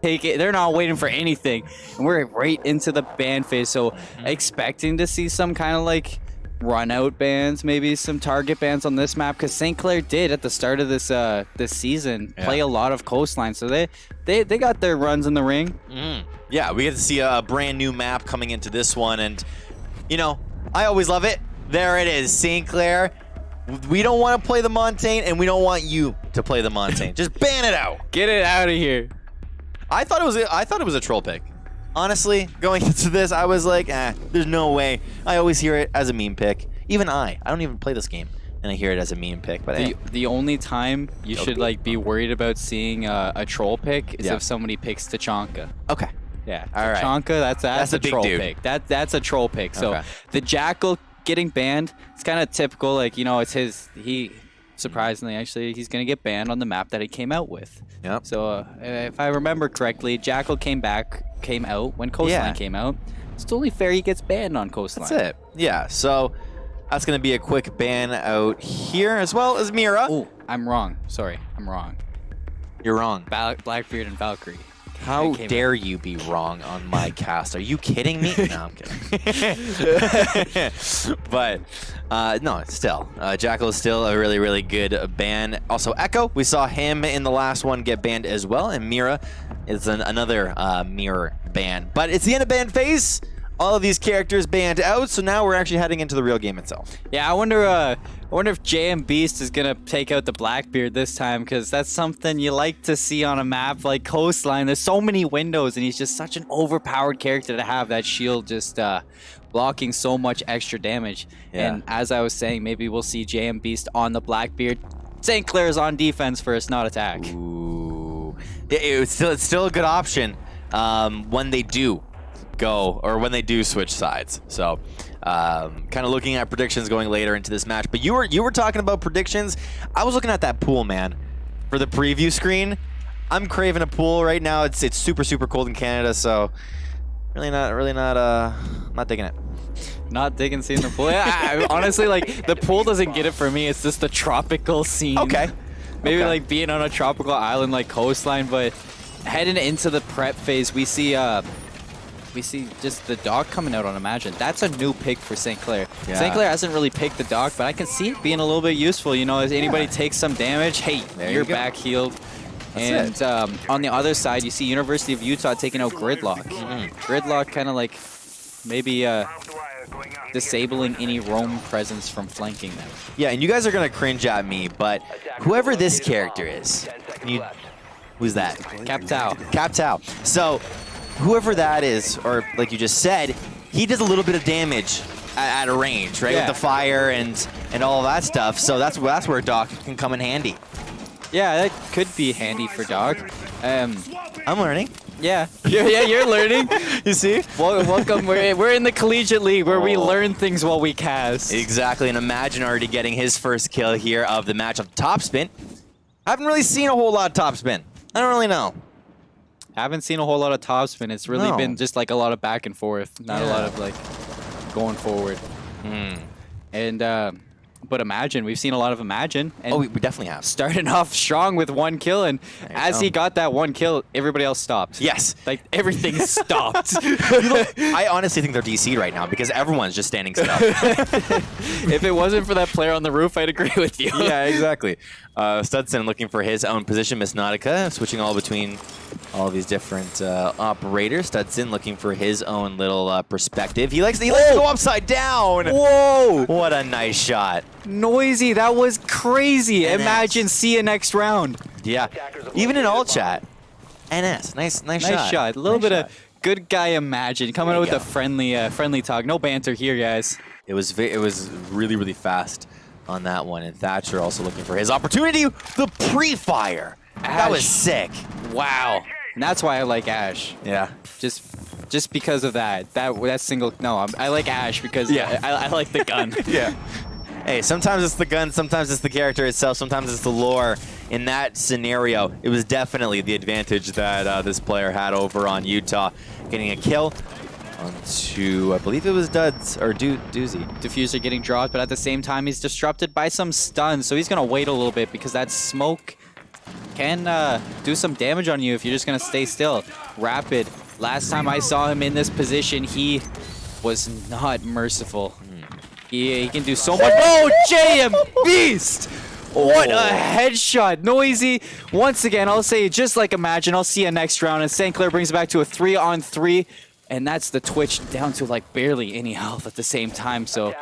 take it. They're not waiting for anything. And we're right into the ban phase. So expecting to see some kind of like run out bans, maybe some target bans on this map, because St. Clair did at the start of this this season play a lot of coastline. So they got their runs in the ring. Yeah, we get to see a brand new map coming into this one, and you know, I always love it. There it is, St. Clair. We don't want to play the Montaigne, and we don't want you to play the Montaigne. Just ban it out. Get it out of here. I thought it was a troll pick. Honestly, going into this, I was like, there's no way. I always hear it as a meme pick. Even I don't even play this game, and I hear it as a meme pick. But the only time you should like be worried about seeing a troll pick is if somebody picks Tachanka. Okay. Yeah. All right. Tachanka, that's a big troll dude. pick. That's a troll pick. So the Jackal getting banned, it's kind of typical. Like, you know, it's he surprisingly actually he's gonna get banned on the map that he came out with. Yep. So if I remember correctly, Jackal came out when Coastline came out. It's totally fair he gets banned on Coastline. That's it. Yeah. So that's gonna be a quick ban out here, as well as Mira. Oh, I'm wrong. Sorry, I'm wrong. You're wrong. Blackbeard and Valkyrie. How dare you be wrong on my cast? Are you kidding me? No, I'm kidding. But no, still, Jackal is still a really, really good ban. Also, Echo, we saw him in the last one get banned as well, and Mira is another mirror ban. But it's the end of ban phase. All of these characters banned out, so now we're actually heading into the real game itself. Yeah, I wonder if JM Beast is gonna take out the Blackbeard this time, because that's something you like to see on a map like Coastline. There's so many windows, and he's just such an overpowered character to have that shield just blocking so much extra damage. Yeah. And as I was saying, maybe we'll see JM Beast on the Blackbeard. St. Clair's on defense first, not attack. Ooh, it's still a good option when they do go, or when they do switch sides. So kind of looking at predictions going later into this match. But you were talking about predictions. I was looking at that pool, man, for the preview screen. I'm craving a pool right now. It's super cold in Canada, so really not digging it. Not digging seeing the pool. Yeah, honestly, like, the pool doesn't get it for me. It's just the tropical scene. Okay. Maybe like being on a tropical island like Coastline, but heading into the prep phase, we see just the dog coming out on Imagine. That's a new pick for St. Clair. Yeah. St. Clair hasn't really picked the dog, but I can see it being a little bit useful. You know, as anybody takes some damage, hey, you're back healed. That's and on the other side, you see University of Utah taking out Gridlock. Gridlock kind of like maybe disabling any roam presence from flanking them. Yeah, and you guys are gonna cringe at me, but whoever this character is, who's that? Captao. So whoever that is, or like you just said, he does a little bit of damage at a range, right? With the fire and all of that stuff. So that's where Doc can come in handy. Yeah, that could be handy for Dog. I'm learning. Yeah, you're learning. You see? Well, welcome. We're in the collegiate league where we learn things while we cast. Exactly, and Imagine already getting his first kill here of the match of top spin. I haven't really seen a whole lot of top spin. I don't really know. Haven't seen a whole lot of topspin. It's really been just like a lot of back and forth, not a lot of like going forward. And but Imagine, we've seen a lot of Imagine. And we definitely have. Starting off strong with one kill, and as he got that one kill, everybody else stopped. Yes. Like, everything stopped. I honestly think they're DC'd right now because everyone's just standing still. If it wasn't for that player on the roof, I'd agree with you. Yeah, exactly. Studson looking for his own position. Miss Nautica switching all between all of these different operators. Studson looking for his own little perspective. He likes to go upside down. Whoa! What a nice shot. Noisy. That was crazy. Imagine, see you next round. Yeah. Even in all chat. NS. Nice shot. A little bit of good guy Imagine coming out with a friendly talk. No banter here, guys. It was really fast on that one, and Thatcher also looking for his opportunity. The pre-fire. That was sick. Wow. And that's why I like Ash. Yeah. Just because of that. That single. No, I like Ash because I like the gun. Yeah. Hey, sometimes it's the gun, sometimes it's the character itself, sometimes it's the lore. In that scenario, it was definitely the advantage that this player had over on Utah, getting a kill onto, I believe it was Duds, or Doozy. Diffuser getting dropped, but at the same time, he's disrupted by some stuns, so he's going to wait a little bit because that smoke can do some damage on you if you're just going to stay still. Rapid, last time I saw him in this position, he was not merciful. He can do so much. Oh, JM Beast! What a headshot. Noisy. Once again, I'll say, just like Imagine, I'll see you next round. And St. Clair brings it back to a 3-on-3. And that's the Twitch down to like barely any health at the same time. So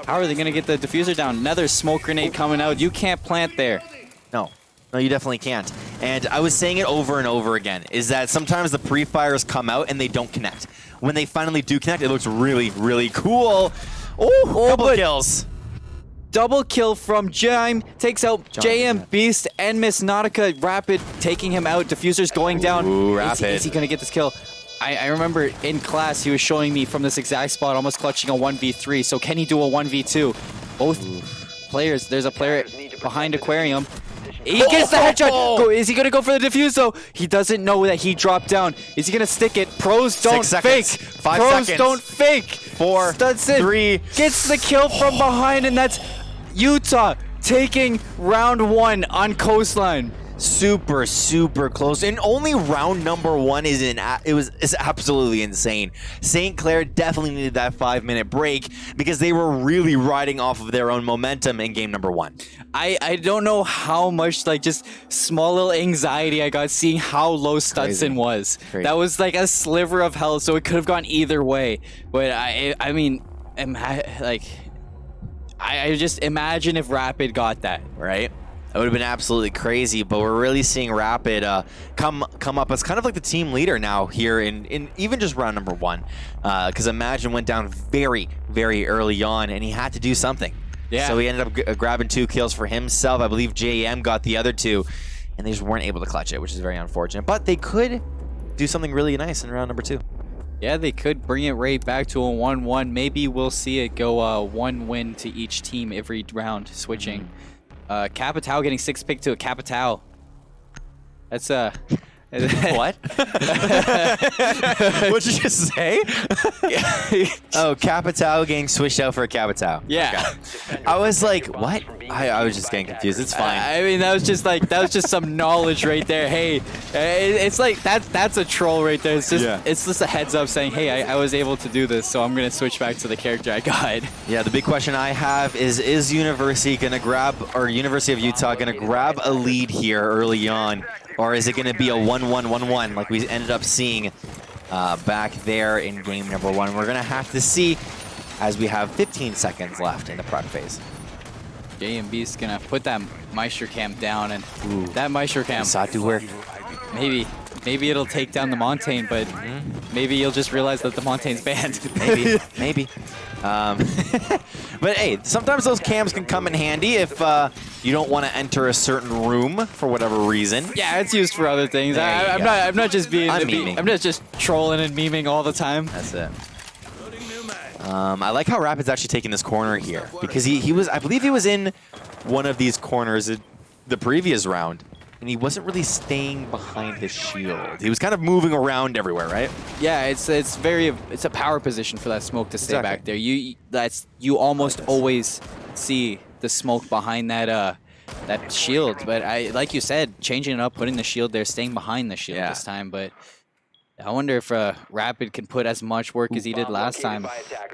how are they going to get the diffuser down? Another smoke grenade coming out. You can't plant there. No, you definitely can't. And I was saying it over and over again, is that sometimes the pre-fires come out and they don't connect. When they finally do connect, it looks really, really cool. Oh, double kills. Double kill from Jaime, takes out JM Beast and Miss Nautica. Rapid taking him out. Diffuser's going down. Ooh, Rapid. Is he going to get this kill? I remember in class he was showing me from this exact spot almost clutching a 1v3. So can he do a 1v2? Both players. There's a player behind Aquarium. He gets the headshot. Is he going to go for the defuse though? He doesn't know that he dropped down. Is he going to stick it? Pros don't fake. 5 Pros seconds. don't fake. 4, Studson 3. gets the kill from behind, and that's Utah taking round 1 on Coastline. Super, super close. And only round number 1 is absolutely insane. St. Clair definitely needed that 5-minute break because they were really riding off of their own momentum in game number 1. I don't know how much, like, just small little anxiety I got seeing how low Studson was. Crazy. That was like a sliver of health, so it could have gone either way. But I mean, I just imagine if Rapid got that. Right? That would have been absolutely crazy, but we're really seeing Rapid come up as kind of like the team leader now here in even just round number 1. Because Imagine went down very, very early on, and he had to do something. Yeah. So he ended up grabbing 2 kills for himself. I believe JM got the other 2, and they just weren't able to clutch it, which is very unfortunate. But they could do something really nice in round number 2. Yeah, they could bring it right back to a 1-1. Maybe we'll see it go 1 win to each team every round, switching. Capitao getting 6 pick to a Capitao. That's What? What'd you just say? Oh, Capitao getting switched out for a Capitao. Yeah. Okay. I was like, what? I was just getting confused. It's fine. I mean, that was just some knowledge right there. Hey, it's like that's a troll right there. It's just a heads up saying, hey, I was able to do this, so I'm gonna switch back to the character I got. Yeah, the big question I have is University of Utah gonna grab a lead here early on? Or is it going to be a 1-1-1-1 like we ended up seeing back there in game number 1? We're going to have to see as we have 15 seconds left in the prep phase. JMB's going to put that Maestro Cam down, and that Maestro Cam... Saw to work. Maybe it'll take down the Montaigne, but maybe you'll just realize that the Montaigne's banned. Maybe. But hey, sometimes those cams can come in handy if you don't want to enter a certain room for whatever reason. Yeah, it's used for other things. I'm not just being. I'm not just trolling and memeing all the time. That's it. I like how Rapid's actually taking this corner here because he was, I believe he was in one of these corners the previous round. And he wasn't really staying behind his shield. He was kind of moving around everywhere, right? Yeah, it's a power position for that smoke to stay back there. You almost always see the smoke behind that shield. But like you said, changing it up, putting the shield there, staying behind the shield this time. But I wonder if Rapid can put as much work as he did last time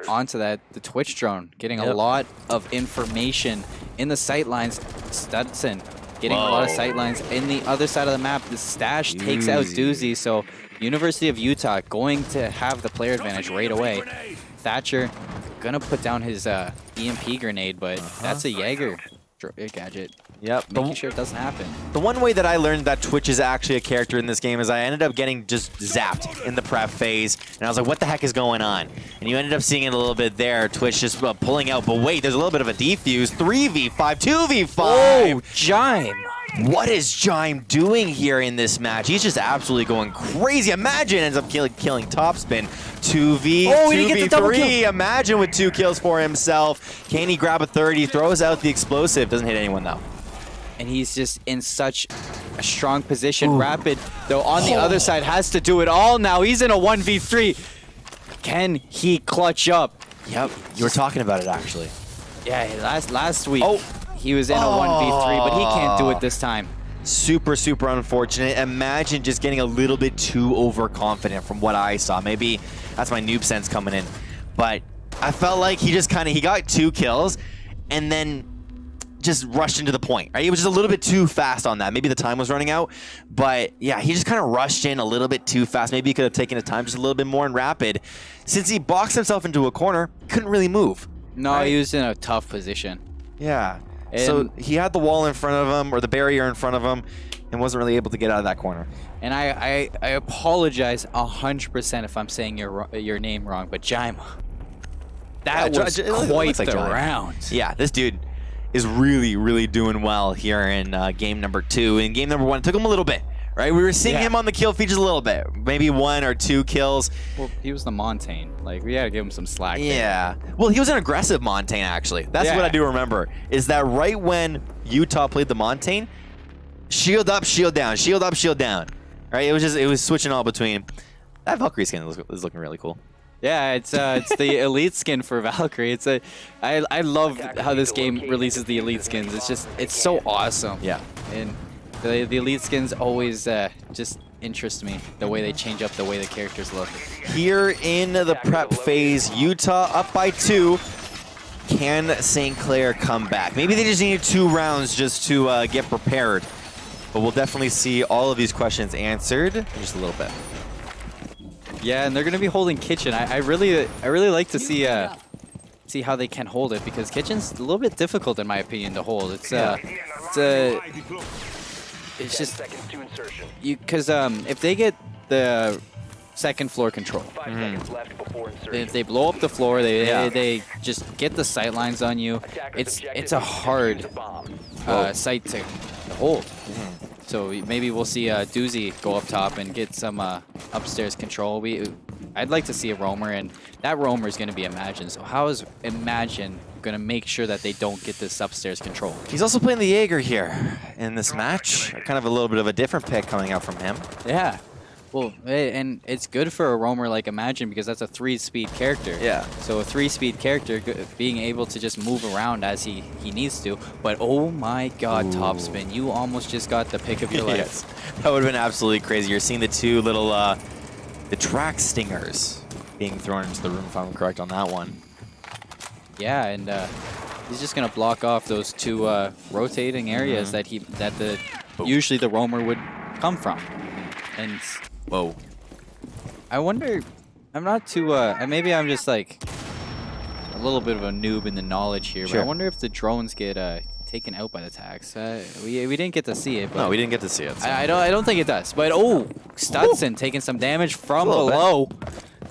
onto the Twitch drone, getting a lot of information in the sight lines. Studson getting a lot of sight lines. In the other side of the map, the Stash takes out Doozy, so University of Utah going to have the player advantage right away. Thatcher gonna put down his EMP grenade, but that's a Jaeger gadget. Yep. Making sure it doesn't happen. The one way that I learned that Twitch is actually a character in this game is I ended up getting just zapped in the prep phase, and I was like, what the heck is going on? And you ended up seeing it a little bit there, Twitch just pulling out, but wait, there's a little bit of a defuse, 3v5, 2v5! Oh, Jaime! What is Jaime doing here in this match? He's just absolutely going crazy. Imagine ends up killing Topspin. 2v3. Imagine with 2 kills for himself. Can he grab a third? He throws out the explosive. Doesn't hit anyone though. And he's just in such a strong position. Rapid, though, on the other side has to do it all now. He's in a 1v3. Can he clutch up? Yep. You were talking about it actually. Yeah, last week he was in a 1v3, but he can't do it this time. Super, super unfortunate. Imagine just getting a little bit too overconfident from what I saw. Maybe that's my noob sense coming in. But I felt like he just he got 2 kills and then just rushed into the point, right? It was just a little bit too fast on that. Maybe the time was running out, but yeah, he just kind of rushed in a little bit too fast. Maybe he could have taken his time just a little bit more and rapid. Since he boxed himself into a corner, couldn't really move. No, right? He was in a tough position. Yeah. And so he had the wall in front of him, or the barrier in front of him, and wasn't really able to get out of that corner. And I apologize 100% if I'm saying your name wrong, but Jaima. That was quite the round. Yeah, this dude is really, really doing well here in game number 2. In game number 1, it took him a little bit, right? We were seeing him on the kill feed just a little bit. Maybe 1 or 2 kills. Well, he was the Montaigne. Like, we gotta give him some slack Yeah. Well, he was an aggressive Montaigne, actually. That's what I do remember, is that right when Utah played the Montaigne, shield up, shield down, shield up, shield down. Right? It was switching all between. That Valkyrie skin is looking really cool. Yeah, it's the elite skin for Valkyrie. I love how this game releases the elite skins. It's so awesome. Yeah. And the elite skins always just interest me, the way they change up the way the characters look. Here in the prep phase, Utah up by 2. Can St. Clair come back? Maybe they just need 2 rounds just to get prepared. But we'll definitely see all of these questions answered in just a little bit. Yeah, and they're gonna be holding Kitchen. I really like to see how they can hold it, because Kitchen's a little bit difficult in my opinion to hold. It's just because if they get the second floor control, if they blow up the floor, they just get the sight lines on you. It's a hard site to hold. So maybe we'll see Doozy go up top and get some upstairs control. I'd like to see a roamer, and that roamer is going to be Imagine. So how is Imagine going to make sure that they don't get this upstairs control? He's also playing the Jaeger here in this match. Kind of a little bit of a different pick coming out from him. Yeah. Well, and it's good for a roamer like Imagine, because that's a 3-speed character. Yeah. So a 3-speed character being able to just move around as he needs to. But oh my God, Topspin, you almost just got the pick of your life. Yes. That would have been absolutely crazy. You're seeing the 2 little the track stingers being thrown into the room, if I'm correct on that one. Yeah, and he's just gonna block off those 2 rotating areas that usually the roamer would come from. And whoa, I wonder. I'm not too. Maybe I'm just like a little bit of a noob in the knowledge here. But I wonder if the drones get taken out by the tax. We didn't get to see it. But no, we didn't get to see it. So. I don't think it does. But Studson taking some damage from below.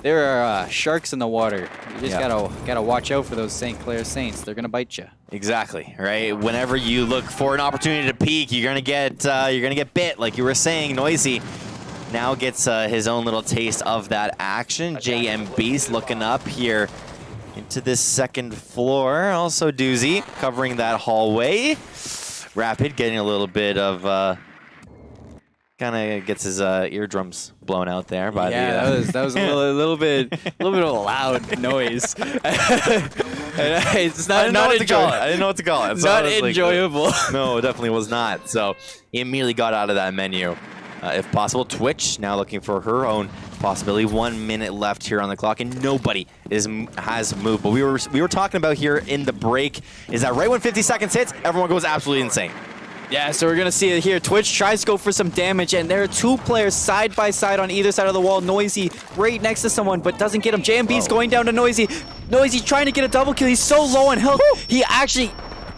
There are sharks in the water. You just gotta watch out for those St. Clair Saints. They're gonna bite you. Exactly, right? Whenever you look for an opportunity to peek, you're gonna get bit, like you were saying. Noisy now gets his own little taste of that action. JM Beast looking up here into this second floor. Also Doozy covering that hallway. Rapid getting a little bit of kind of gets his eardrums blown out there by that was a little bit of a loud noise. It's not enjoyable. I didn't know what to call it. So not enjoyable. No, it definitely was not. So he immediately got out of that menu. If possible, Twitch now looking for her own possibility. 1 minute left here on the clock, and nobody has moved. But we were talking about here in the break is that right when 50 seconds hits, everyone goes absolutely insane. Yeah, so we're going to see it here. Twitch tries to go for some damage, and there are 2 players side by side on either side of the wall. Noisy right next to someone, but doesn't get him. JMB's going down to Noisy. Noisy trying to get a double kill. He's so low on health. He actually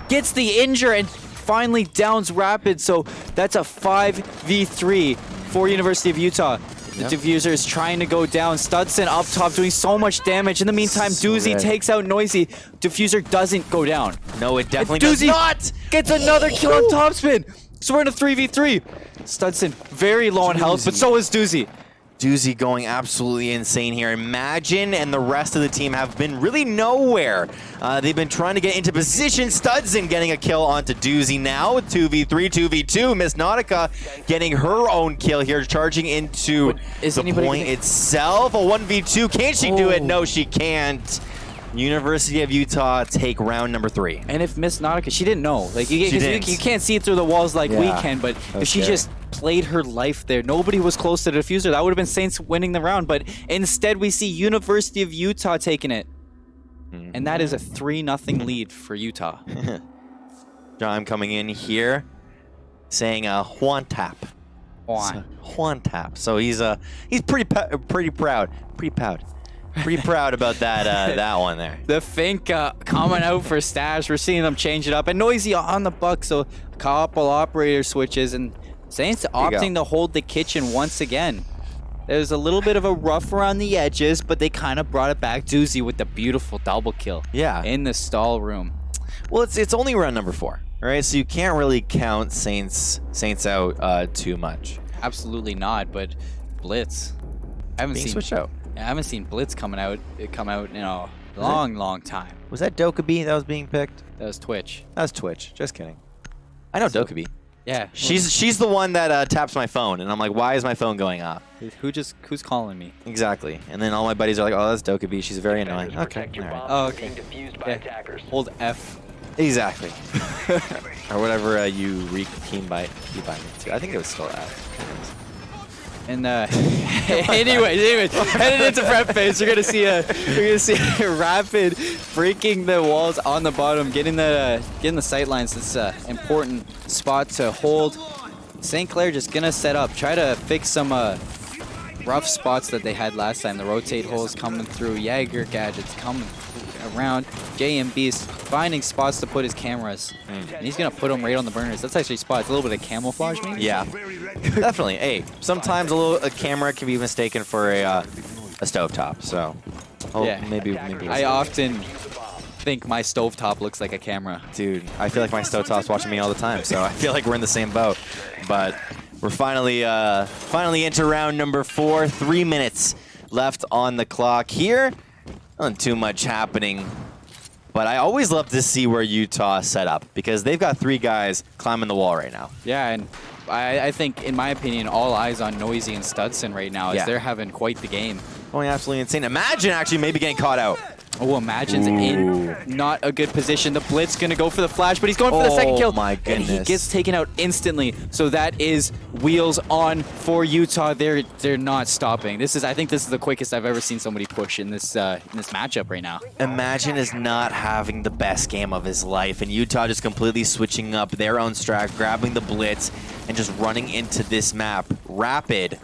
gets the injure and finally downs Rapid. So that's a 5v3 for University of Utah. The Diffuser is trying to go down. Studson up top doing so much damage. In the meantime, Doozy takes out Noisy. Diffuser doesn't go down. No, it definitely does not. Gets another kill on Topspin. So we're in a 3v3. Studson very low on health, but so is Doozy. Doozy going absolutely insane here. Imagine and the rest of the team have been really nowhere. They've been trying to get into position. Studson getting a kill onto Doozy now. 2v3, 2v2. Miss Nautica getting her own kill here, charging into the point itself. A 1v2. Can she do it? No, she can't. University of Utah take round number 3. And if Miss Nautica, she didn't know. Like you can't see through the walls like we can, but if she just played her life there, nobody was close to the diffuser. That would have been Saints winning the round, but instead we see University of Utah taking it. And that is a 3-0 lead for Utah. John coming in here saying Juan tap. Juan tap. So he's pretty proud about that that one there. The Fink coming out for Stash. We're seeing them change it up. And Noisy on the buck, so a couple operator switches. And Saints opting to hold the kitchen once again. There's a little bit of a rough around the edges, but they kind of brought it back. Doozy with the beautiful double kill in the stall room. Well, it's only round number 4, right? So you can't really count Saints out too much. Absolutely not, but Blitz. I haven't seen switched out. I haven't seen Blitz come out in a long time. Was that Dokkaebi that was being picked? That was Twitch. That was Twitch. Just kidding. I know Dokkaebi. Yeah. She's the one that taps my phone, and I'm like, why is my phone going off? Who's calling me? Exactly. And then all my buddies are like, oh, that's Dokkaebi. She's very annoying. Okay. All right. Oh, okay. Yeah. Hold F. Exactly. Or whatever you re-key by me to. I think it was still F. And anyways, headed into prep phase, we're gonna see a Rapid breaking the walls on the bottom, getting the sight lines. It's an important spot to hold. St. Clair just gonna set up, try to fix some rough spots that they had last time. The rotate holes coming through, Jaeger gadgets coming around, JMB's finding spots to put his cameras, and he's gonna put them right on the burners. That's actually spots, a little bit of camouflage maybe? Yeah, definitely. Hey, sometimes a camera can be mistaken for a stovetop, so maybe I often think my stovetop looks like a camera. Dude, I feel like my stovetop's watching me all the time, so I feel like we're in the same boat. But we're finally into round number 4. 3 minutes left on the clock here. Not too much happening, but I always love to see where Utah set up because they've got 3 guys climbing the wall right now. Yeah, and I think, in my opinion, all eyes on Noisy and Studson right now as they're having quite the game. Going absolutely insane. Imagine actually maybe getting caught out. Oh, Imagine's in not a good position. The Blitz going to go for the flash, but he's going for the second kill. Oh, my goodness. And he gets taken out instantly. So that is wheels on for Utah. They're not stopping. I think this is the quickest I've ever seen somebody push in this matchup right now. Imagine is not having the best game of his life, and Utah just completely switching up their own strat, grabbing the Blitz, and just running into this map. Rapid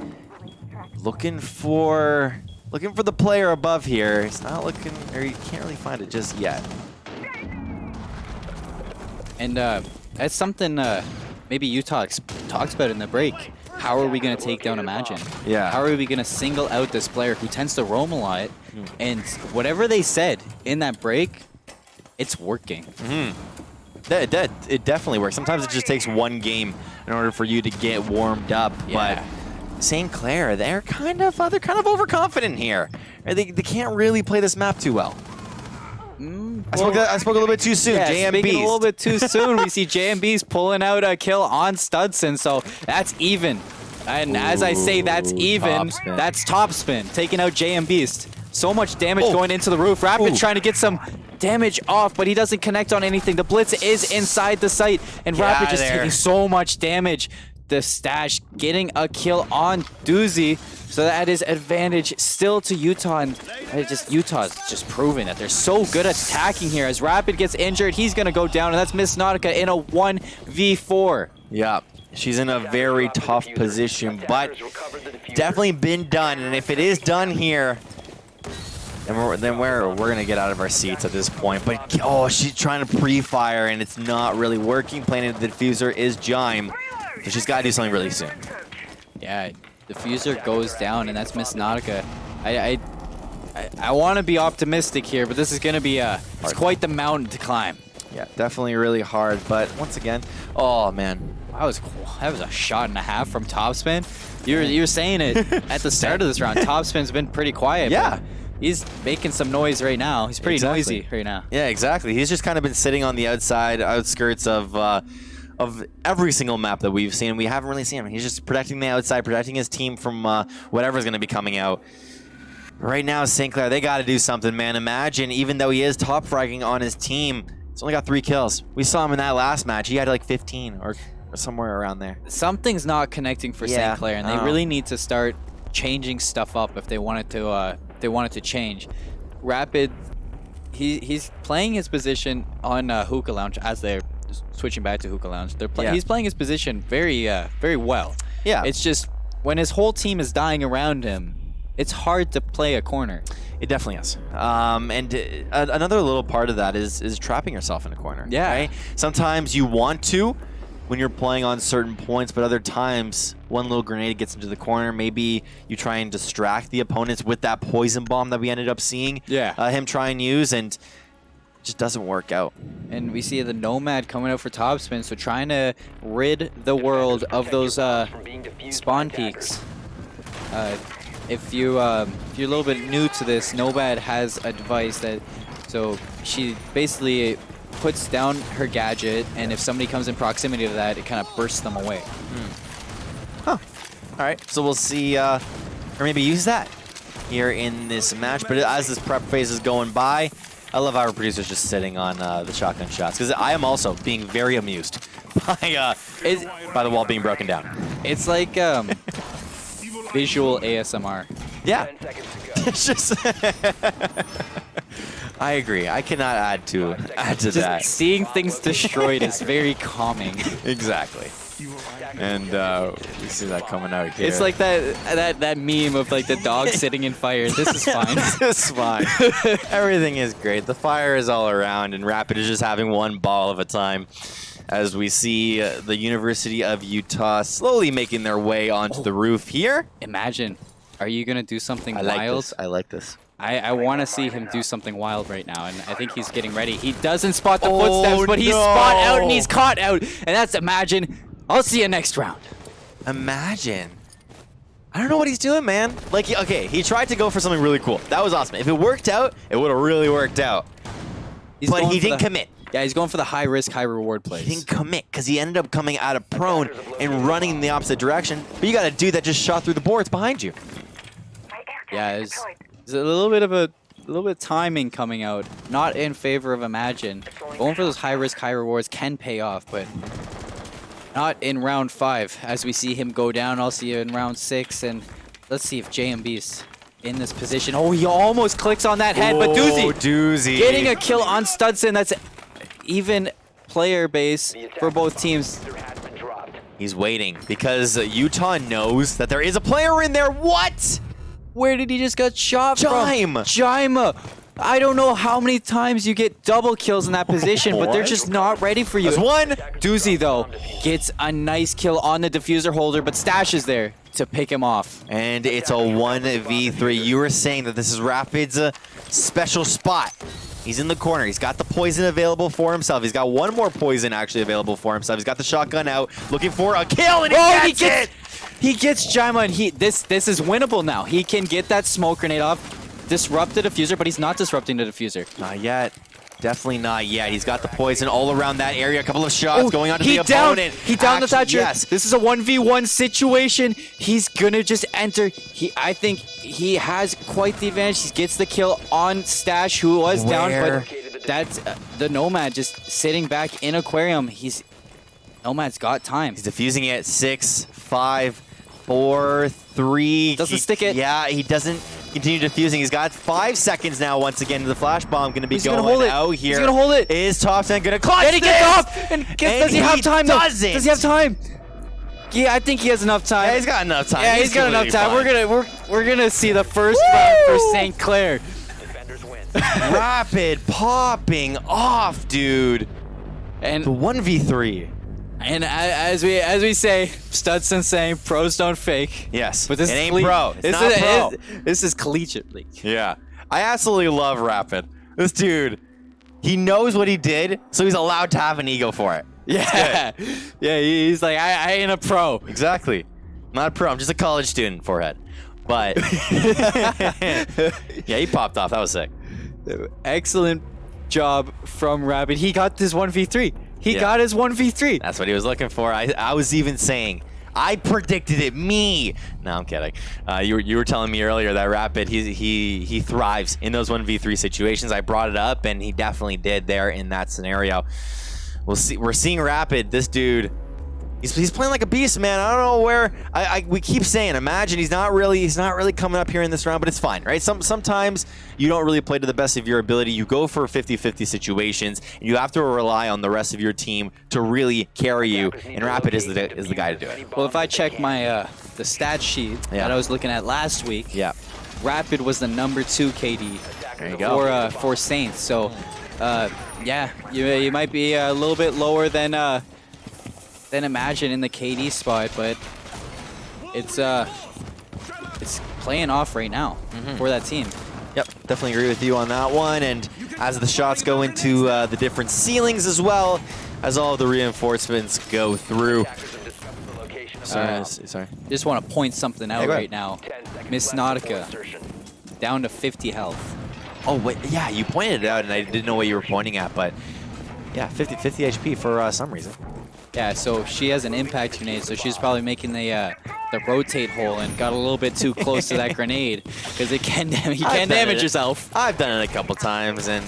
looking for the player above here. He's not looking, or you can't really find it just yet. And that's something maybe Utah talks about in the break. How are we going to take down Imagine? Yeah. How are we going to single out this player who tends to roam a lot? And whatever they said in that break, it's working. It definitely works. Sometimes it just takes one game in order for you to get warmed up. Yeah. But St. Clair, they're kind of overconfident here. They can't really play this map too well. I spoke a little bit too soon. Yeah, JMBs. Speaking a little bit too soon. We see JMB's pulling out a kill on Studson, so that's even. And as I say, that's even. That's top spin, taking out JMB's. So much damage going into the roof. Rapid trying to get some damage off, but he doesn't connect on anything. The Blitz is inside the site, and Rapid just taking so much damage. The Stash getting a kill on Doozy, so that is advantage still to Utah, and Utah's just proving that they're so good at attacking here. As Rapid gets injured, he's gonna go down, and that's Miss Nautica in a 1v4. Yeah, she's in a very tough position, but definitely been done, and if it is done here, then we're gonna get out of our seats at this point. But she's trying to pre-fire, and it's not really working. Planting the diffuser is Jime. So she's got to do something really soon. Yeah, diffuser goes down, and that's Miss Nautica. I want to be optimistic here, but this is going to be it's quite the mountain to climb. Yeah, definitely really hard. But once again, oh man, that was cool. That was a shot and a half from Topspin. You were saying it at the start of this round. Topspin's been pretty quiet. Yeah. He's making some noise right now. He's pretty noisy right now. Yeah, exactly. He's just kind of been sitting on the outskirts of every single map that we've seen. We haven't really seen him. He's just protecting the outside, protecting his team from whatever's going to be coming out. Right now, St. Clair, they got to do something, man. Imagine, even though he is top fragging on his team, he's only got 3 kills. We saw him in that last match. He had like 15 or somewhere around there. Something's not connecting for St. Clair, and they really need to start changing stuff up if they wanted to change. Rapid, he's playing his position on Hookah Lounge as they're switching back to Hookah Lounge. He's playing his position very well. Yeah. It's just when his whole team is dying around him, it's hard to play a corner. It definitely is. And another little part of that is trapping yourself in a corner. Yeah. Right? Sometimes you want to when you're playing on certain points, but other times one little grenade gets into the corner. Maybe you try and distract the opponents with that poison bomb that we ended up seeing him try and use, and it just doesn't work out. And we see the Nomad coming out for topspin, so trying to rid the world of those spawn peaks. If you're a little bit new to this, Nomad has a device that, so she basically puts down her gadget, and if somebody comes in proximity to that, it kind of bursts them away. Huh. All right, so we'll see, or maybe use that here in this match. But as this prep phase is going by, I love how our producer's just sitting on the shotgun shots, because I am also being very amused by the wall being broken down. It's like visual ASMR. Yeah. It's just I agree. I cannot add to just that. Seeing things destroyed is very calming. Exactly. And we see that coming out here. It's like that meme of like the dog sitting in fire. This is fine. This is fine. Everything is great. The fire is all around, and Rapid is just having one ball of a time. As we see the University of Utah slowly making their way onto the roof here. Imagine, are you gonna do something wild? I like this. I want to see him do something wild right now, and I think he's getting ready. He doesn't spot the footsteps, but he's spot out and he's caught out. And that's Imagine. I'll see you next round. Imagine. I don't know what he's doing, man. Like, okay, he tried to go for something really cool. That was awesome. If it worked out, it would have really worked out. But he didn't commit. Yeah, he's going for the high risk, high reward plays. He didn't commit because he ended up coming out of prone and running in the opposite direction. But you got a dude that just shot through the boards behind you. Yeah, there's a little bit of timing coming out, not in favor of Imagine. Going for those high risk, high rewards can pay off, but not in round 5. As we see him go down, I'll see you in round 6, and let's see if JMB's in this position. Oh, he almost clicks on that head, but Doozy getting a kill on Studson. That's even player base for both teams. He's waiting because Utah knows that there is a player in there. What? Where did he just get shot from? Jaima. I don't know how many times you get double kills in that position, but they're just not ready for you. There's one. Doozy, though, gets a nice kill on the diffuser holder, but Stash is there to pick him off. And it's a 1v3. You were saying that this is Rapid's special spot. He's in the corner. He's got the poison available for himself. He's got one more poison actually available for himself. He's got the shotgun out, looking for a kill, and he gets it! He gets Jaima, and this is winnable now. He can get that smoke grenade off, disrupt the diffuser, but he's not disrupting the diffuser. Not yet. Definitely not yet. He's got the poison all around that area. A couple of shots going on to the opponent. He downed the Thatcher. Yes. This is a 1v1 situation. He's gonna just enter. I think he has quite the advantage. He gets the kill on Stash, who was down, but that's the Nomad just sitting back in Aquarium. Nomad's got time. He's defusing it. 6, 5, 4, 3. Doesn't stick it. Yeah, he doesn't continue defusing. He's got 5 seconds now. Once again, the flash bomb going to be going out here. He's going to hold it. Is Topson going to clutch And he gets off. Does he have time? Does he have time? Yeah, I think he has enough time. Yeah, he's got enough time. Yeah, he's got enough time. We're gonna see the first round for St. Clair. Rapid popping off, dude. And the 1v3. And as we say, Studson saying pros don't fake. Yes, but this it ain't pro. It's not pro. This is collegiate league. Yeah, I absolutely love Rapid. This dude, he knows what he did, so he's allowed to have an ego for it. Yeah, yeah. He's like, I ain't a pro. Exactly, not a pro. I'm just a college student. Forehead, but yeah, he popped off. That was sick. Excellent job from Rapid. He got this 1v3. He got his 1v3. That's what he was looking for. I was even saying, I predicted it. Me. No, I'm kidding. You were telling me earlier that Rapid, he thrives in those 1v3 situations. I brought it up, and he definitely did there in that scenario. We'll see. We're seeing Rapid. This dude, he's playing like a beast, man. I don't know where. We keep saying, imagine he's not really coming up here in this round, but it's fine, right? Sometimes you don't really play to the best of your ability. You go for 50-50 situations, and you have to rely on the rest of your team to really carry you. And Rapid is the guy to do it. Well, if I check my the stat sheet that I was looking at last week, Rapid was the #2 KD. There you go. For Saints. So, yeah, you might be a little bit lower than Imagine in the KD spot, but it's playing off right now for that team. Yep, definitely agree with you on that one. And as the shots go into the different ceilings as well, as all of the reinforcements go through. Sorry. Just want to point something out right now. Miss Nautica down to 50 health. Oh, wait, yeah, you pointed it out, and I didn't know what you were pointing at, but yeah, 50 HP for some reason. Yeah, so she has an impact grenade, so she's probably making the rotate hole and got a little bit too close to that grenade because you can damage yourself. I've done it a couple times, and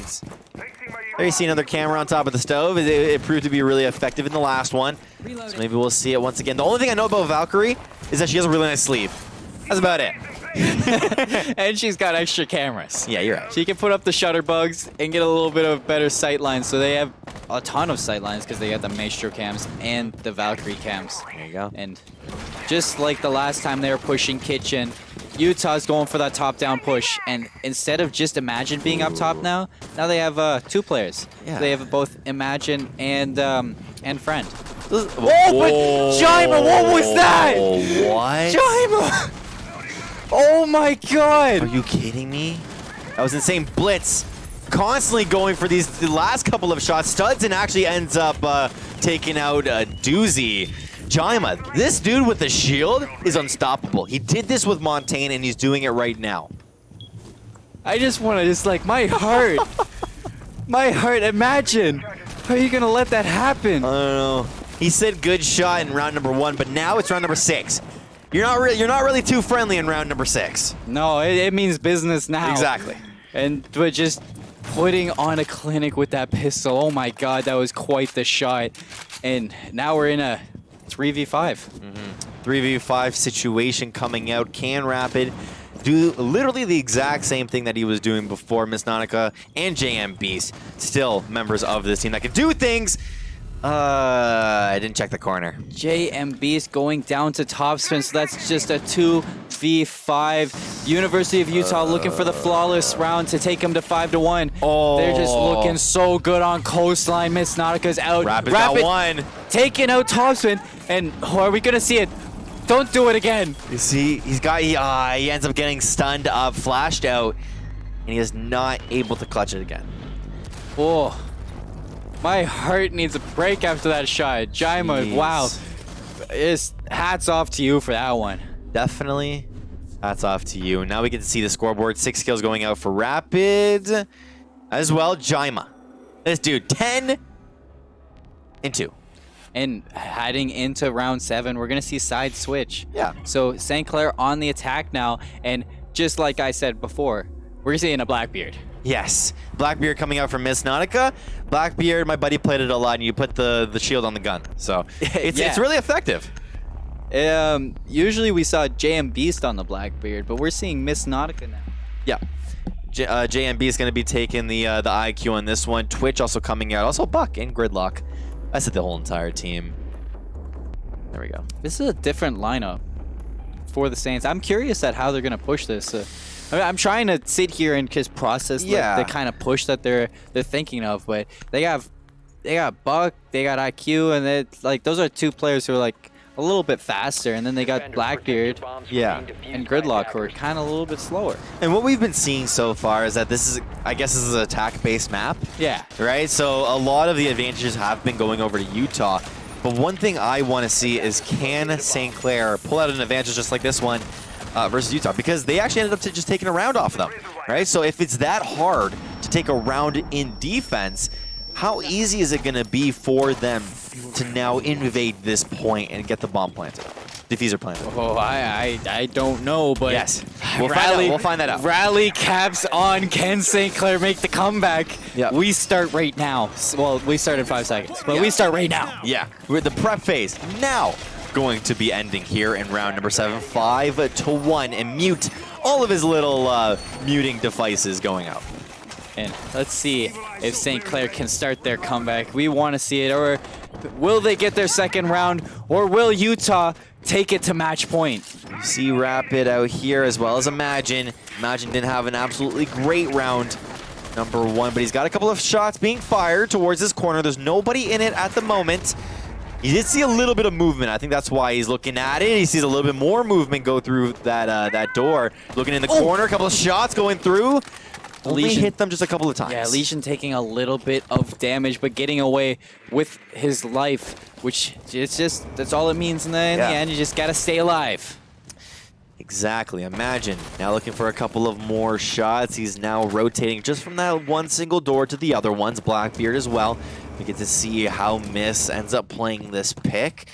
there you see another camera on top of the stove. It proved to be really effective in the last one, so maybe we'll see it once again. The only thing I know about Valkyrie is that she has a really nice sleeve. That's about it. And she's got extra cameras. Yeah, you're right. She can put up the shutter bugs and get a little bit of better sight lines. So they have a ton of sight lines because they got the Maestro cams and the Valkyrie cams. There you go. And just like the last time they were pushing Kitchen, Utah's going for that top-down push. And instead of just Imagine being up top now they have 2 players. Yeah. They have both Imagine and Friend. Oh, but Jaima, what was that? What? Jaima! Oh my god! Are you kidding me? That was insane. Blitz constantly going for the last couple of shots. Studson actually ends up taking out Doozy. Jaima, this dude with the shield is unstoppable. He did this with Montaigne, and he's doing it right now. I just want to my heart. My heart, Imagine. How are you going to let that happen? I don't know. He said good shot in round number 1, but now it's round number 6. You're not really too friendly in round number 6. No, it means business now. Exactly. But just putting on a clinic with that pistol, oh my god, that was quite the shot. And now we're in a 3v5. 3v5 situation coming out. Can Rapid do literally the exact same thing that he was doing before? Miss Nautica and JM Beast, still members of this team that can do things. I didn't check the corner. JM Beast going down to top spin, so that's just a 2v5. University of Utah looking for the flawless round to take them to 5-1. Oh. They're just looking so good on coastline. Miss Nautica's out. Rapid got one. Taking out top spin, and are we gonna see it? Don't do it again. You see, he ends up getting stunned up, flashed out, and he is not able to clutch it again. Oh. My heart needs a break after that shot. Jaima, Jeez. wow. Hats off to you for that one. Definitely. Hats off to you. Now we get to see the scoreboard. 6 kills going out for Rapid. As well, Jaima. This dude, 10 and 2. And heading into round 7, we're going to see side switch. Yeah. So St. Clair on the attack now. And just like I said before, we're seeing a Blackbeard. Yes. Blackbeard coming out from Miss Nautica. Blackbeard, my buddy played it a lot, and you put the shield on the gun. So it's really effective. Usually we saw JM Beast on the Blackbeard, but we're seeing Miss Nautica now. Yeah. JMB is going to be taking the IQ on this one. Twitch also coming out. Also Buck and Gridlock. I said the whole entire team. There we go. This is a different lineup for the Saints. I'm curious at how they're going to push this. I'm trying to sit here and just process the kind of push that they're thinking of, but they got Buck, they got IQ, and those are 2 players who are a little bit faster, and then they got Blackbeard, and Gridlock, who are kind of a little bit slower. And what we've been seeing so far is that this is an attack-based map. Yeah. Right. So a lot of the advantages have been going over to Utah, but one thing I want to see is can St. Clair pull out an advantage just like this one versus Utah, because they actually ended up just taking a round off of them, right? So if it's that hard to take a round in defense, how easy is it going to be for them to now invade this point and get the bomb planted? Diffuser plan. Oh, I don't know, but Yes. We'll find that out. Rally caps on. Can St. Clair make the comeback? Yep. We start right now. Well, we start in 5 seconds, but we start right now. Yeah, we're the prep phase now going to be ending here in round number 7, 5-1, and mute all of his little muting devices going out. And let's see if St. Clair can start their comeback. We want to see it, or will they get their second round, or will Utah take it to match point? You see Rapid out here as well as Imagine. Imagine didn't have an absolutely great round number 1, but he's got a couple of shots being fired towards his corner. There's nobody in it at the moment. He did see a little bit of movement. I think that's why he's looking at it. He sees a little bit more movement go through that door. Looking in the corner, a couple of shots going through. Only Legion hit them just a couple of times. Yeah, Legion taking a little bit of damage, but getting away with his life, which it's just, that's all it means in the end. You just got to stay alive. Exactly. Imagine now looking for a couple of more shots. He's now rotating just from that one single door to the other ones. Blackbeard as well. We get to see how Miss ends up playing this pick.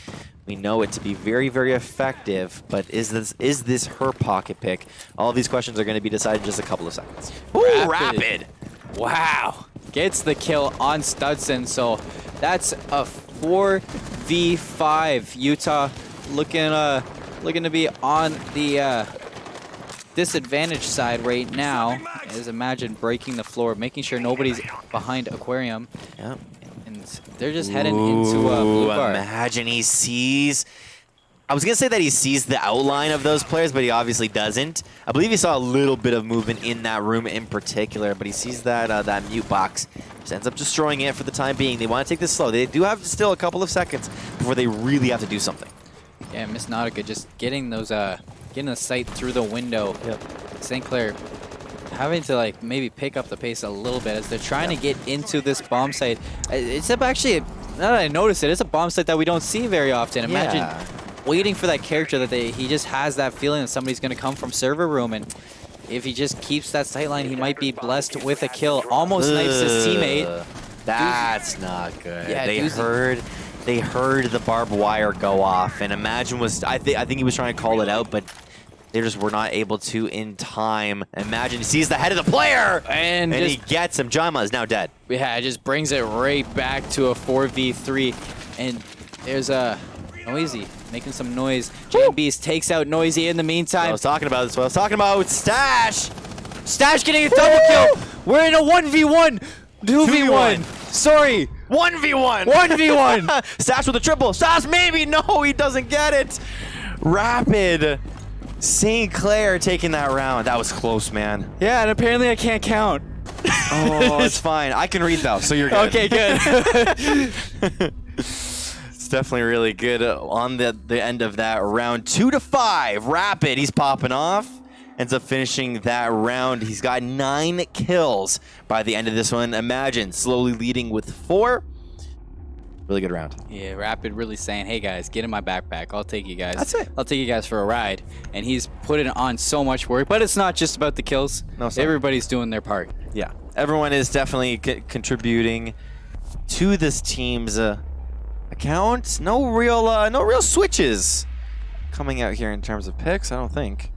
We know it to be very, very effective, but is this her pocket pick? All of these questions are going to be decided in just a couple of seconds. Ooh, Rapid. Wow. Gets the kill on Studson, so that's a 4v5. Utah looking to be on the disadvantaged side right now. As Imagine breaking the floor, making sure nobody's behind Aquarium. Yep. They're just heading into blue bar. Imagine he sees. I was going to say that he sees the outline of those players, but he obviously doesn't. I believe he saw a little bit of movement in that room in particular, but he sees that mute box. Just ends up destroying it for the time being. They want to take this slow. They do have still a couple of seconds before they really have to do something. Yeah, Miss Nautica just getting those getting the sight through the window. Yep. St. Clair having to like maybe pick up the pace a little bit as they're trying to get into this bomb site. It's actually, now that I notice it, it's a bomb site that we don't see very often. Imagine waiting for that character that he just has that feeling that somebody's going to come from server room, and if he just keeps that sight line, he might be blessed with a kill. Almost snipes his teammate. That's not good. Yeah, they heard the barbed wire go off, and Imagine was I think he was trying to call it out, but they just were not able to in time. Imagine sees the head of the player, and he gets him. Jaima is now dead. Yeah, it just brings it right back to a 4v3, and there's a Noisy making some noise. Jane Beast takes out Noisy in the meantime. I was talking about this. What I was talking about. Stash. Stash getting a double kill. We're in a 1v1. 2v1. Sorry. 1v1. 1v1. Stash with a triple. Stash maybe. No, he doesn't get it. Rapid. St. Clair taking that round. That was close, man. Yeah, and apparently I can't count. Oh, it's fine. I can read, though, so you're good. Okay, good. It's definitely really good on the end of that round. 2-5. Rapid, he's popping off. Ends up finishing that round. He's got 9 kills by the end of this one. Imagine slowly leading with 4. Really good round. Yeah, Rapid really saying, hey guys, get in my backpack. I'll take you guys. That's it. I'll take you guys for a ride. And he's putting on so much work, but it's not just about the kills. No, sorry. Everybody's doing their part. Yeah, everyone is definitely contributing to this team's account. No real switches coming out here in terms of picks, I don't think.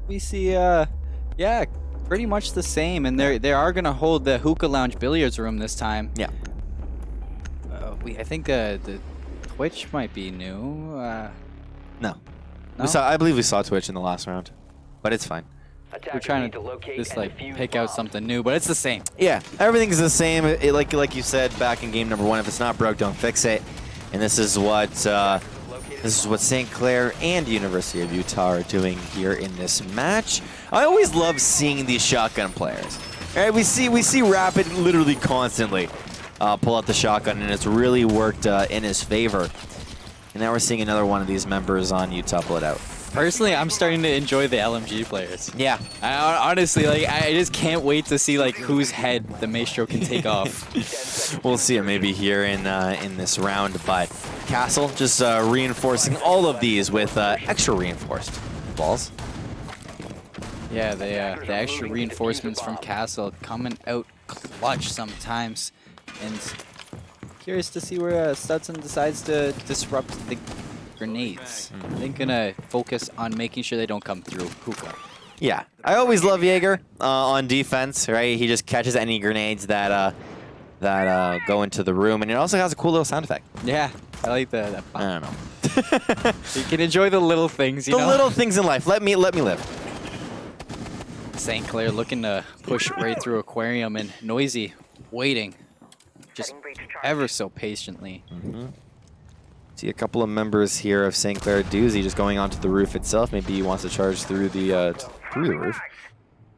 We see, yeah, pretty much the same. And they are going to hold the Hookah Lounge billiards room this time. Yeah. I think the Twitch might be new. No. No? I believe we saw Twitch in the last round, but it's fine. We're trying to just like pick out something new, but it's the same. Yeah, everything's the same. Like you said back in game number 1, if it's not broke, don't fix it. And this is what St. Clair and University of Utah are doing here in this match. I always love seeing these shotgun players. All right, we see Rapid literally constantly pull out the shotgun, and it's really worked in his favor. And now we're seeing another one of these members on Utah pull it out. Personally, I'm starting to enjoy the LMG players. Yeah. Honestly, like, I just can't wait to see like whose head the Maestro can take off. We'll see it maybe here in this round, but Castle just reinforcing all of these with extra reinforced balls. Yeah, the extra reinforcements from Castle coming out clutch sometimes. And curious to see where Studson decides to disrupt grenades. They're gonna focus on making sure they don't come through hookah. Yeah, I always love Jaeger on defense, right? He just catches any grenades that go into the room, and it also has a cool little sound effect. Yeah, I like that. I don't know. You can enjoy the little things, you The know? little things in life. Let me live. St. Clair looking to push right through Aquarium, and Noisy waiting just ever so patiently. See a couple of members here of St. Clair. Doozy just going onto the roof itself. Maybe he wants to charge through the roof.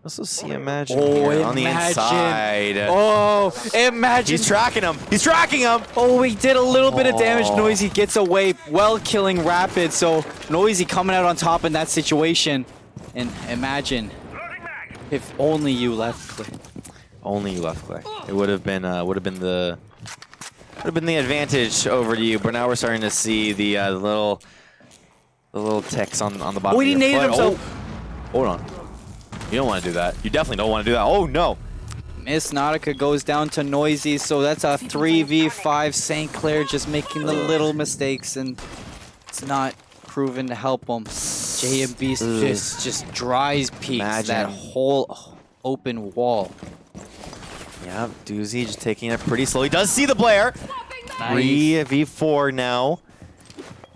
Also see Imagine here on the inside. Oh, Imagine. He's tracking him. He's tracking him. Oh, he did a little bit of damage. Noisy gets away, well killing Rapid. So Noisy coming out on top in that situation. And Imagine, if only you left Clair. Only you left Clair. It would have been the advantage over to you. But now we're starting to see the little ticks on the bottom. Oh, of he your naded foot. himself. Oh, hold on. You don't want to do that. You definitely don't want to do that. Oh no. Miss Nautica goes down to Noisy, so that's a 3v5. St. Clair just making the little mistakes, and it's not proven to help him. JMB just dries peaks that whole open wall. Yeah, Doozy just taking it pretty slow. He does see the player. Nice. 3v4 now.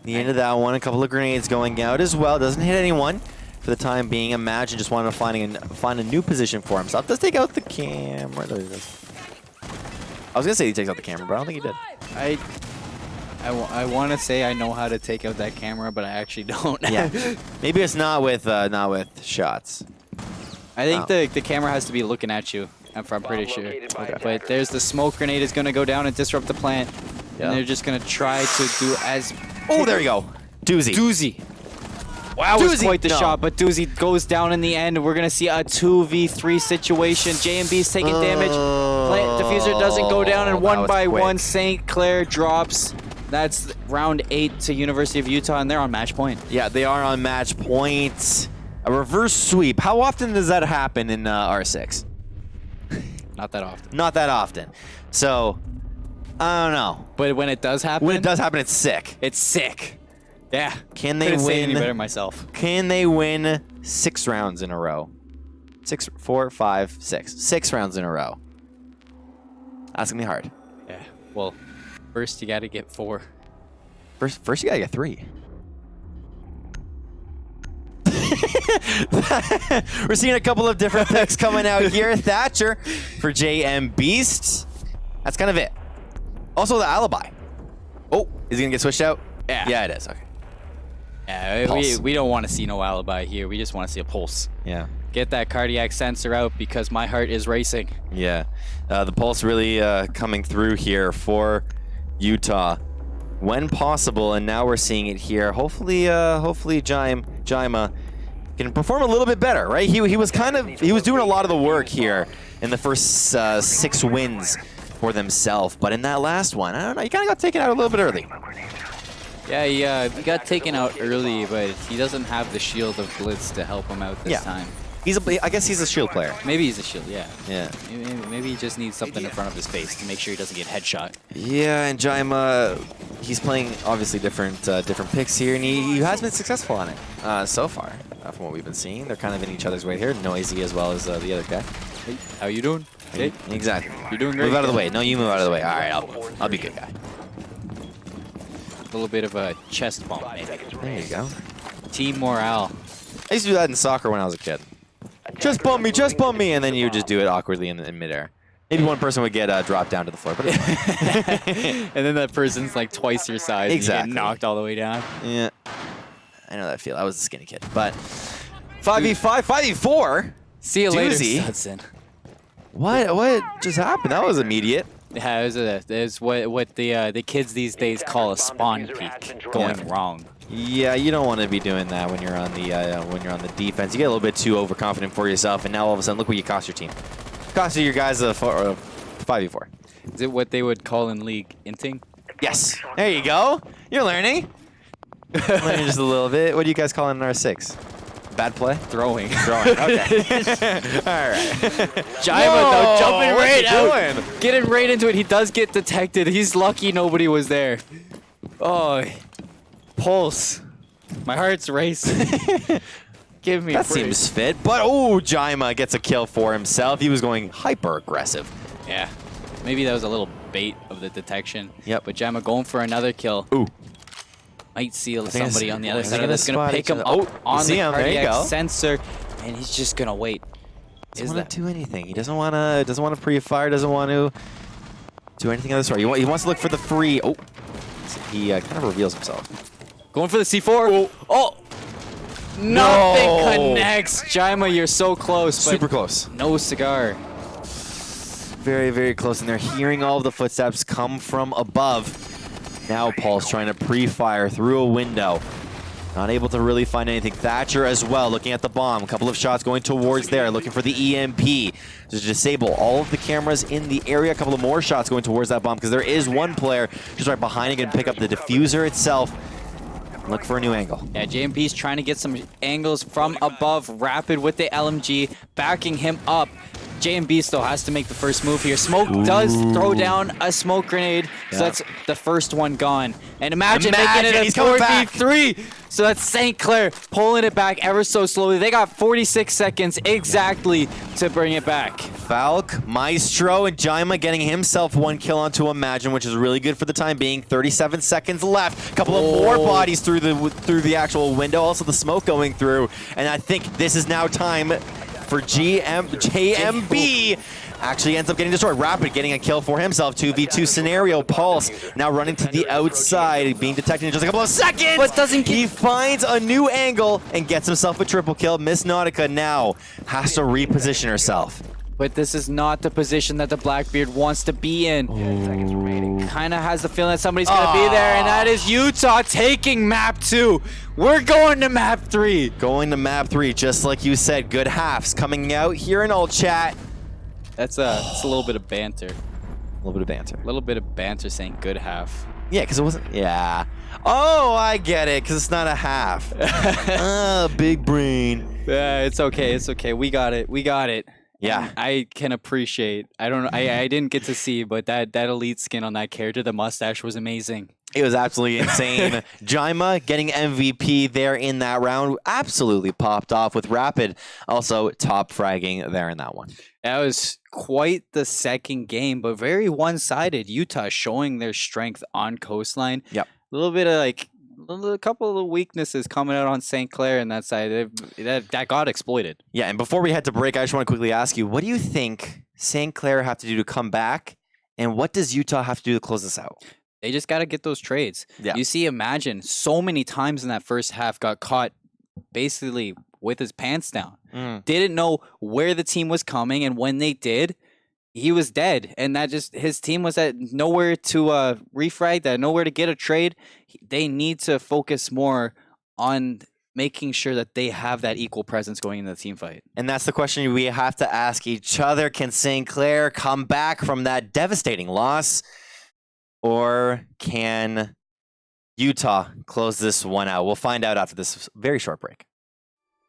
The end of that one. A couple of grenades going out as well. Doesn't hit anyone for the time being. Imagine just wanted to find a new position for himself. Does take out the camera. I was gonna say he takes out the camera, but I don't think he did. I want to say I know how to take out that camera, but I actually don't. Yeah, maybe it's not with shots. I think the camera has to be looking at you. I'm pretty sure. Okay. But there's the smoke grenade is gonna go down and disrupt the plant, and they're just gonna try to do as. Oh, there you go, Doozy. Doozy. Wow, that was quite the shot, but Doozy goes down in the end. We're gonna see a 2v3 situation. JMB's taking damage. Plant diffuser doesn't go down, and one by one, St. Clair drops. That's round 8 to University of Utah, and they're on match point. Yeah, they are on match point. A reverse sweep. How often does that happen in R6? Not that often. Not that often. So, I don't know. But when it does happen, it's sick. It's sick. Yeah. Can they Couldn't say win? any better myself. Can they win 6 rounds in a row? 6, 4, 5, 6. 6 rounds in a row. That's gonna be hard. Yeah. Well, first you got to get 4. First you gotta get 3. We're seeing a couple of different picks coming out here. Thatcher for JM Beast. That's kind of it. Also the alibi. Oh, is he gonna get switched out? Yeah. Yeah, it is. Okay. Yeah, we don't want to see no alibi here. We just want to see a pulse. Yeah. Get that cardiac sensor out because my heart is racing. Yeah. The pulse really coming through here for Utah when possible, and now we're seeing it here. Hopefully Jaima can perform a little bit better, right? He was doing a lot of the work here in the first 6 wins for themselves, but in that last one, I don't know, he kind of got taken out a little bit early. Yeah, he got taken out early, but he doesn't have the shield of Blitz to help him out this time. I guess he's a shield player. Maybe he's a shield, yeah. Yeah. Maybe he just needs something in front of his face to make sure he doesn't get headshot. Yeah, and Jaima, he's playing obviously different picks here, and he has been successful on it so far. From what we've been seeing, they're kind of in each other's way here. Noisy as well as the other guy. Hey, how you doing? Hey, exactly. You're doing great. Move out of the way. No, you move out of the way. All right, I'll be a good guy. A little bit of a chest bump, maybe. There you go. Team morale. I used to do that in soccer when I was a kid. Just bump me, and then you just do it awkwardly in midair. Maybe one person would get dropped down to the floor, but and then that person's like twice your size. Exactly. And you get knocked all the way down. Yeah, I know that feel. I was a skinny kid, but 5v5, 5v4. See you later, Doozy. Hudson. What just happened? That was immediate. Yeah, it was what the kids these days call a spawn peek going wrong. Yeah, you don't want to be doing that when you're on the defense. You get a little bit too overconfident for yourself, and now all of a sudden, look what you cost your team. Cost your guys a 5v4. Is it what they would call in League inting? Yes. There you go. You're learning. Learning just a little bit. What do you guys call it in R6? Bad play? Throwing. Throwing. Okay. All right. Jaima though, jumping right out, getting right into it. He does get detected. He's lucky nobody was there. Oh. pulse. My heart's racing. Give me That break. seems fit, but oh, Jaima gets a kill for himself. He was going hyper aggressive. Yeah. Maybe that was a little bait of the detection. Yep. But Jaima going for another kill. Ooh. Might seal think somebody on the other they're side. gonna That's going spot to pick each him other. up Oh, on see the him. There you cardiac go. sensor. And he's just going to wait. Doesn't want to do anything. He doesn't want to pre-fire. Doesn't want to do anything of the sort. He wants to look for the free. Oh, he kind of reveals himself. Going for the C4. Oh! Nothing connects. Jaima, you're so close. But Super close. no cigar. Very, very close. And they're hearing all of the footsteps come from above. Now Paul's trying to pre-fire through a window. Not able to really find anything. Thatcher as well, looking at the bomb. A couple of shots going towards there, looking for the EMP to disable all of the cameras in the area. A couple of more shots going towards that bomb because there is one player just right behind it, going to pick up the diffuser itself. Look for a new angle. Yeah, JMP's trying to get some angles from above. Rapid with the LMG, backing him up. JMB still has to make the first move here. Smoke does throw down a smoke grenade, so that's the first one gone. And imagine making it a he's coming back. 4v3. So that's St. Clair pulling it back ever so slowly. They got 46 seconds exactly to bring it back. Falk, Maestro, and Jaima getting himself one kill onto Imagine, which is really good for the time being. 37 seconds left. A couple of more bodies through the actual window. Also the smoke going through. And I think this is now time for JMB. Actually ends up getting destroyed. Rapid getting a kill for himself. 2v2 scenario. Pulse now running to the outside, being detected in just a couple of seconds. But doesn't he finds a new angle and gets himself a triple kill. Miss Nautica now has to reposition herself. But this is not the position that the Blackbeard wants to be in. Kind of has the feeling that somebody's going to be there, and that is Utah taking map 2. We're going to map 3. Going to map 3, just like you said. Good halves coming out here in old chat. That's a little bit of banter. A little bit of banter. A little bit of banter saying good half. Yeah, because it wasn't. Yeah. Oh, I get it, because it's not a half. Big brain. Yeah, it's okay. It's okay. We got it. We got it. Yeah. And I can appreciate. I don't know. I didn't get to see, but that elite skin on that character, the mustache was amazing. It was absolutely insane. Jaima getting MVP there in that round. Absolutely popped off with Rapid. Also top fragging there in that one. That was quite the second game, but very one-sided. Utah showing their strength on Coastline. Yep. A little bit of a couple of weaknesses coming out on St. Clair and that side. That got exploited. Yeah, and before we head to break, I just want to quickly ask you, what do you think St. Clair have to do to come back? And what does Utah have to do to close this out? They just got to get those trades. Yeah. You see, Imagine so many times in that first half got caught basically with his pants down. Didn't know where the team was coming, and when they did, he was dead. And that just, his team was at nowhere to refrag, that nowhere to get a trade. They need to focus more on making sure that they have that equal presence going into the team fight. And that's the question we have to ask each other. Can St. Clair come back from that devastating loss? Or can Utah close this one out? We'll find out after this very short break.